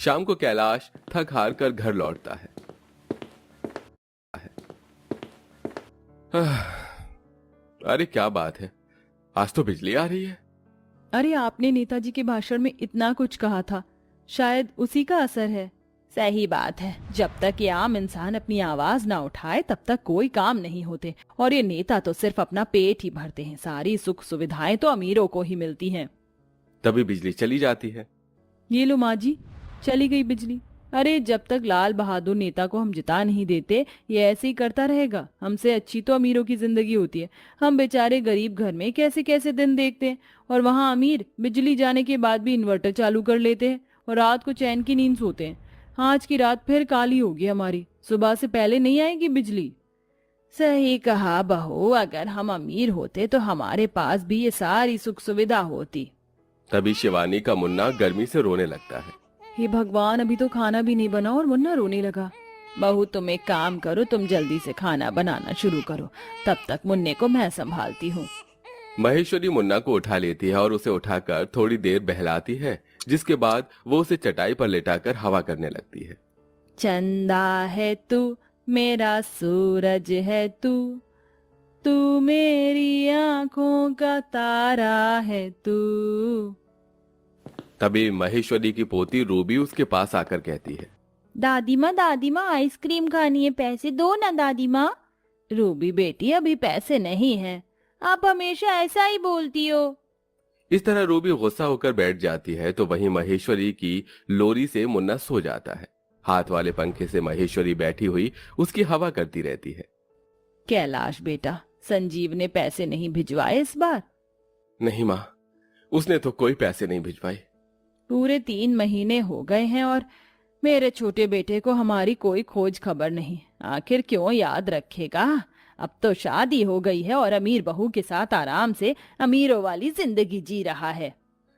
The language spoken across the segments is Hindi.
शाम को कैलाश थक हार कर घर लौटता है। अरे क्या बात है, आज तो बिजली आ रही है। अरे आपने नेताजी के भाषण में इतना कुछ कहा था, शायद उसी का असर है। सही बात है, जब तक ये आम इंसान अपनी आवाज ना उठाए तब तक कोई काम नहीं होते। और ये नेता तो सिर्फ अपना पेट ही भरते हैं, सारी सुख सुविधाएं तो अमीरों को ही मिलती हैं। तभी बिजली चली जाती है। ये लो माँ जी, चली गई बिजली। अरे जब तक लाल बहादुर नेता को हम जिता नहीं देते ये ऐसे ही करता रहेगा। हमसे अच्छी तो अमीरों की जिंदगी होती है। हम बेचारे गरीब घर में कैसे कैसे दिन देखते हैं, और वहाँ अमीर बिजली जाने के बाद भी इन्वर्टर चालू कर लेते हैं और रात को चैन की नींद सोते हैं। आज की रात फिर काली होगी हमारी, सुबह से पहले नहीं आएगी बिजली। सही कहा बहू, अगर हम अमीर होते तो हमारे पास भी ये सारी सुख सुविधा होती। तभी शिवानी का मुन्ना गर्मी से रोने लगता है। हे भगवान, अभी तो खाना भी नहीं बना और मुन्ना रोने लगा। बहू तुम एक काम करो, तुम जल्दी से खाना बनाना शुरू करो, तब तक मुन्ने को मैं संभालती हूँ। महेश्वरी मुन्ना को उठा लेती है और उसे उठाकर थोड़ी देर बहलाती है, जिसके बाद वो उसे चटाई पर लेटाकर हवा करने लगती है। चंदा है तू, मेरा सूरज है तू, तू मेरी आंखों का तारा है तू। तभी महेश्वरी की पोती रूबी उसके पास आकर कहती है, दादी माँ आइसक्रीम खानी है, पैसे दो ना दादी माँ। रूबी बेटी अभी पैसे नहीं हैं, आप हमेशा ऐसा ही बोलती हो। इस तरह रूबी गुस्सा होकर बैठ जाती है। तो वहीं महेश्वरी की लोरी से मुन्ना सो जाता है। हाथ वाले पंखे से महेश्वरी बैठी हुई उसकी हवा करती रहती है। कैलाश बेटा, संजीव ने पैसे नहीं भिजवाए इस बार? नहीं माँ, उसने तो कोई पैसे नहीं भिजवाए। पूरे 3 महीने हो गए हैं और मेरे छोटे बेटे को हमारी कोई खोज खबर नहीं। आखिर क्यों याद रखेगा? अब तो शादी हो गई है और अमीर बहू के साथ आराम से अमीरों वाली जिंदगी जी रहा है।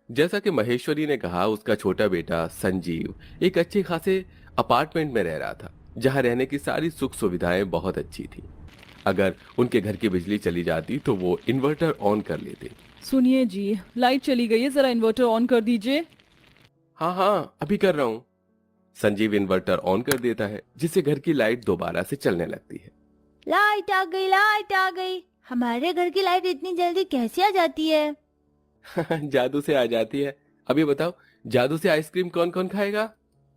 जैसा कि महेश्वरी ने कहा, उसका छोटा बेटा संजीव एक अच्छे खासे अपार्टमेंट में रह रहा था, जहां रहने की सारी सुख सुविधाएं बहुत अच्छी थी। अगर उनके घर की बिजली चली जाती तो वो इन्वर्टर ऑन कर लेते। सुनिए जी, लाइट चली गई है, जरा इन्वर्टर ऑन कर दीजिए। हाँ हाँ, अभी कर रहा हूँ। संजीव इन्वर्टर ऑन कर देता है, जिससे घर की लाइट दोबारा से चलने लगती है। लाइट आ गई, लाइट आ गई। हमारे घर की लाइट इतनी जल्दी कैसे आ जाती है? जादू से आ जाती है। अभी बताओ, जादू से आइसक्रीम कौन कौन खाएगा?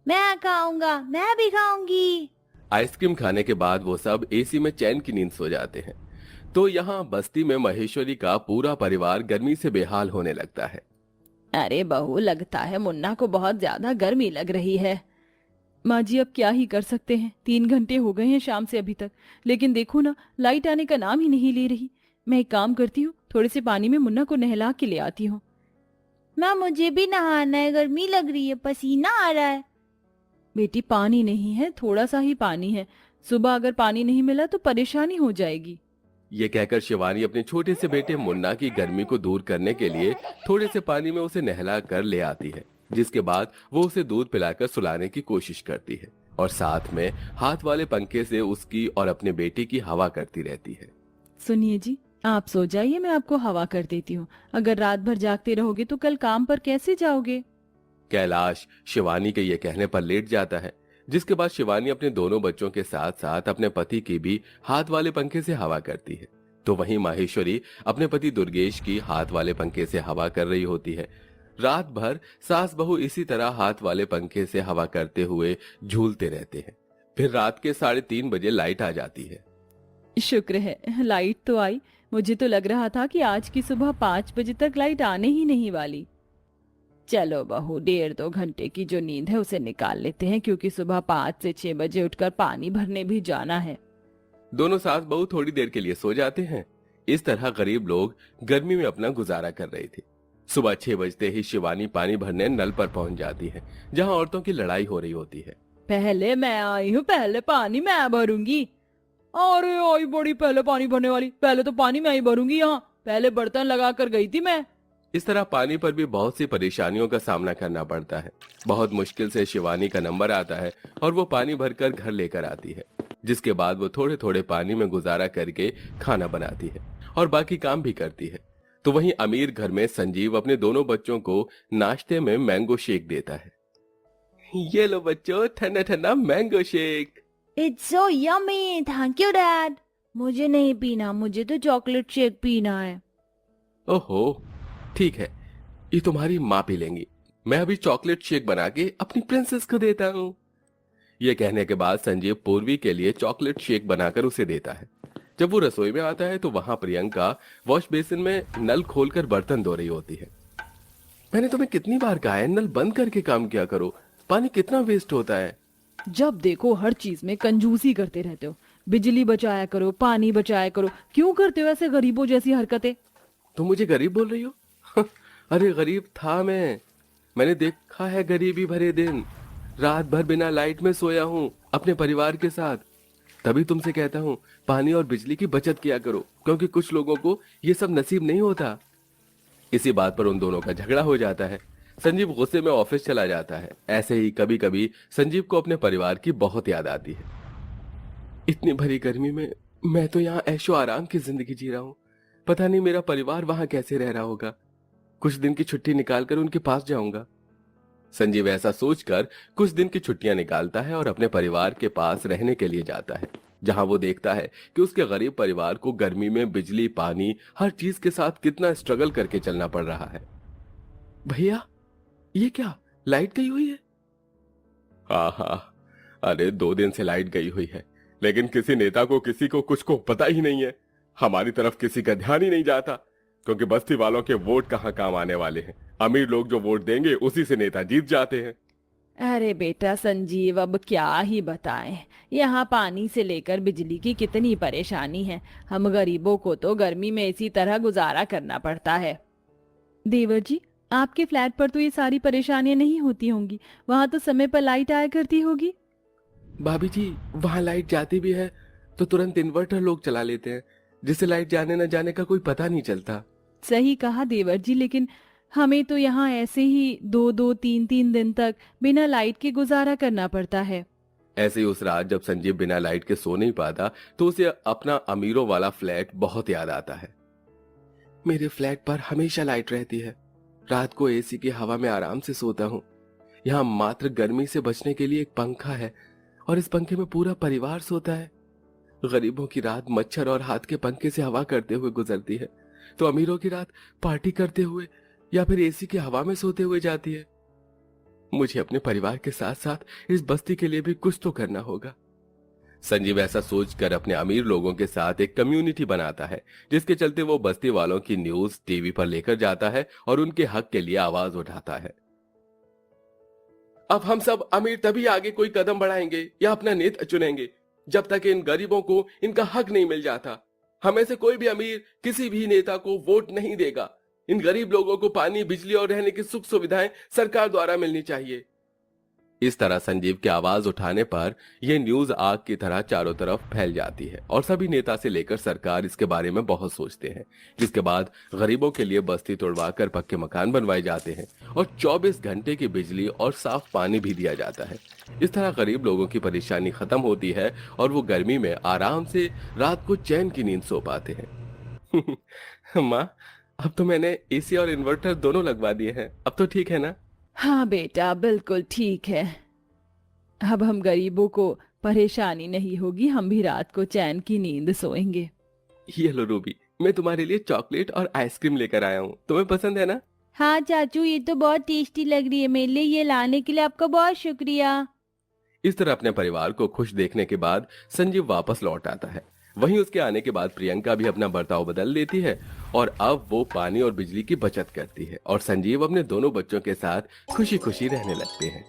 मैं खाऊंगा, मैं भी खाऊंगी। आइसक्रीम खाने के बाद वो सब एसी में चैन की नींद सो जाते हैं। तो यहाँ बस्ती में महेश्वरी का पूरा परिवार गर्मी से बेहाल होने लगता है। अरे बहू, लगता है मुन्ना को बहुत ज्यादा गर्मी लग रही है। माँ जी, अब क्या ही कर सकते हैं, 3 घंटे हो गए हैं शाम से अभी तक, लेकिन देखो ना, लाइट आने का नाम ही नहीं ले रही। मैं एक काम करती हूँ, थोड़े से पानी में मुन्ना को नहला के ले आती हूँ। माँ मुझे भी नहाना है, गर्मी लग रही है, पसीना आ रहा है। बेटी, पानी नहीं है, थोड़ा सा ही पानी है। सुबह अगर पानी नहीं मिला तो परेशानी हो जाएगी। ये कहकर शिवानी अपने छोटे से बेटे मुन्ना की गर्मी को दूर करने के लिए थोड़े से पानी में उसे नहला कर ले आती है, जिसके बाद वो उसे दूध पिलाकर सुलाने की कोशिश करती है और साथ में हाथ वाले पंखे से उसकी और अपने बेटे की हवा करती रहती है। सुनिए जी, आप सो जाइए, मैं आपको हवा कर देती हूँ। अगर रात भर जागते रहोगे तो कल काम पर कैसे जाओगे? कैलाश शिवानी के ये कहने पर लेट जाता है, जिसके बाद शिवानी अपने दोनों बच्चों के साथ साथ अपने पति की भी हाथ वाले पंखे से हवा करती है। तो वहीं माहेश्वरी अपने पति दुर्गेश की हाथ वाले पंखे से हवा कर रही होती है। रात भर सास बहू इसी तरह हाथ वाले पंखे से हवा करते हुए झूलते रहते हैं। फिर रात के 3:30 बजे लाइट आ जाती है। शुक्र है लाइट तो आई। मुझे तो लग रहा था कि आज की सुबह 5 बजे तक लाइट आने ही नहीं वाली। चलो बहू, 1.5-2 घंटे की जो नींद है उसे निकाल लेते हैं, क्योंकि सुबह 5 से 6 बजे उठकर पानी भरने भी जाना है। दोनों सास बहू थोड़ी देर के लिए सो जाते हैं। इस तरह गरीब लोग गर्मी में अपना गुजारा कर रहे थे। सुबह 6 बजते ही शिवानी पानी भरने नल पर पहुंच जाती है, जहां औरतों की लड़ाई हो रही होती है। पहले मैं आई हूँ, पहले पानी मैं भरूंगी। अरे आई बड़ी पहले पानी भरने वाली, पहले तो पानी मैं ही भरूंगी, यहाँ पहले बर्तन लगा कर गई थी मैं। इस तरह पानी पर भी बहुत सी परेशानियों का सामना करना पड़ता है। बहुत मुश्किल से शिवानी का नंबर आता है और वो पानी भरकर घर लेकर आती है, जिसके बाद वो थोड़े थोड़े पानी में गुजारा करके खाना बनाती है और बाकी काम भी करती है। तो वहीं अमीर घर में संजीव अपने दोनों बच्चों को नाश्ते में मैंगो शेक देता है। ये लो बच्चों, ठंडा ठंडा mango shake. It's so yummy, thank you dad. मुझे नहीं पीना, मुझे तो चॉकलेट शेक पीना है। ओहो, ठीक है, ये तुम्हारी माँ पी लेंगी। मैं अभी चॉकलेट शेक बना के अपनी प्रिंसेस को देता हूँ। ये कहने के बाद संजीव पूर्वी के लिए चॉकलेट शेक बनाकर उसे देता है। जब वो रसोई में आता है तो वहां प्रियंका वॉश बेसिन में नल खोलकर बर्तन धो रही होती है। मैंने तुम्हें कितनी बार कहा है नल बंद करके काम किया करो, पानी कितना वेस्ट होता है। जब देखो हर चीज में कंजूसी करते रहते हो। बिजली बचाया करो, पानी बचाया करो, क्यों करते हो ऐसे गरीबों जैसी हरकतें? तुम मुझे गरीब बोल रही हो? अरे गरीब था मैंने देखा है गरीबी भरे दिन। रात भर बिना लाइट में सोया हूँ अपने परिवार के साथ। तभी तुमसे कहता हूँ पानी और बिजली की बचत किया करो, क्योंकि कुछ लोगों को ये सब नसीब नहीं होता। इसी बात पर उन दोनों का झगड़ा हो जाता है। संजीव गुस्से में ऑफिस चला जाता है। ऐसे ही कभी कभी संजीव को अपने परिवार की बहुत याद आती है। इतनी भरी गर्मी में मैं तो यहाँ ऐशो आराम की जिंदगी जी रहा हूँ। पता नहीं मेरा परिवार वहां कैसे रह रहा होगा। कुछ दिन की छुट्टी निकालकर उनके पास जाऊंगा। संजीव ऐसा सोचकर कुछ दिन की छुट्टियां निकालता है और अपने परिवार के पास रहने के लिए जाता है, जहां वो देखता है कि उसके गरीब परिवार को गर्मी में बिजली, पानी, हर चीज के साथ कितना स्ट्रगल करके चलना पड़ रहा है। भैया, ये क्या, लाइट गई हुई है? हाँ, अरे 2 दिन से लाइट गई हुई है, लेकिन किसी नेता को किसी को कुछ को पता ही नहीं है। हमारी तरफ किसी का ध्यान ही नहीं जाता, क्योंकि बस्ती वालों के वोट कहाँ काम आने वाले हैं। अमीर लोग जो वोट देंगे उसी से नेता जीत जाते हैं। अरे बेटा संजीव, अब क्या ही बताएं। यहाँ पानी से लेकर बिजली की कितनी परेशानी है। हम गरीबों को तो गर्मी में इसी तरह गुजारा करना पड़ता है। देवर जी, आपके फ्लैट पर तो ये सारी परेशानियां नहीं होती होंगी। वहां तो समय पर लाइट आया करती होगी। भाभी जी, वहां लाइट जाती भी है तो तुरंत इन्वर्टर लोग चला लेते हैं, जिससे लाइट जाने न जाने का कोई पता नहीं चलता। सही कहा देवर जी, लेकिन हमें तो यहाँ ऐसे ही 2-2, 3-3 दिन तक बिना लाइट के गुजारा करना पड़ता है। ऐसे ही उस रात जब संजीव बिना लाइट के सो नहीं पाता तो उसे अपना अमीरों वाला फ्लैट बहुत याद आता है। मेरे फ्लैट पर हमेशा लाइट रहती है। रात को एसी की हवा में आराम से सोता हूँ। यहाँ मात्र गर्मी से बचने के लिए एक पंखा है और इस पंखे में पूरा परिवार सोता है। गरीबों की रात मच्छर और हाथ के पंखे से हवा करते हुए गुजरती है, तो अमीरों की रात पार्टी करते हुए या फिर एसी की हवा में सोते हुए जाती है। मुझे अपने परिवार के साथ साथ इस बस्ती के लिए भी कुछ तो करना होगा। संजीव ऐसा सोचकर अपने अमीर लोगों के साथ एक कम्युनिटी बनाता है, जिसके चलते वो बस्ती वालों की न्यूज टीवी पर लेकर जाता है और उनके हक के लिए आवाज उठाता है। अब हम सब अमीर तभी आगे कोई कदम बढ़ाएंगे या अपना नेता चुनेंगे, जब तक इन गरीबों को इनका हक नहीं मिल जाता। हमें से कोई भी अमीर किसी भी नेता को वोट नहीं देगा। इन गरीब लोगों को पानी, बिजली और रहने की सुख सुविधाएं सरकार द्वारा मिलनी चाहिए। इस तरह संजीव की आवाज उठाने पर यह न्यूज आग की तरह चारों तरफ फैल जाती है और सभी नेता से लेकर सरकार इसके बारे में बहुत सोचते हैं, जिसके बाद गरीबों के लिए बस्ती तोड़वाकर पक्के मकान बनवाए जाते हैं और 24 घंटे की बिजली और साफ पानी भी दिया जाता है। इस तरह गरीब लोगों की परेशानी खत्म होती है और वो गर्मी में आराम से रात को चैन की नींद सो पाते हैं। माँ, अब तो मैंने एसी और इन्वर्टर दोनों लगवा दिए हैं, अब तो ठीक है ना? हाँ बेटा, बिल्कुल ठीक है। अब हम गरीबों को परेशानी नहीं होगी, हम भी रात को चैन की नींद सोएंगे। ये लो रूबी, मैं तुम्हारे लिए चॉकलेट और आइसक्रीम लेकर आया हूँ, तुम्हें पसंद है ना? हाँ चाचू, ये तो बहुत टेस्टी लग रही है। मेरे लिए ये लाने के लिए आपका बहुत शुक्रिया। इस तरह अपने परिवार को खुश देखने के बाद संजीव वापस लौट आता है। वहीं उसके आने के बाद प्रियंका भी अपना बर्ताव बदल लेती है और अब वो पानी और बिजली की बचत करती है और संजीव अपने दोनों बच्चों के साथ खुशी खुशी रहने लगते हैं।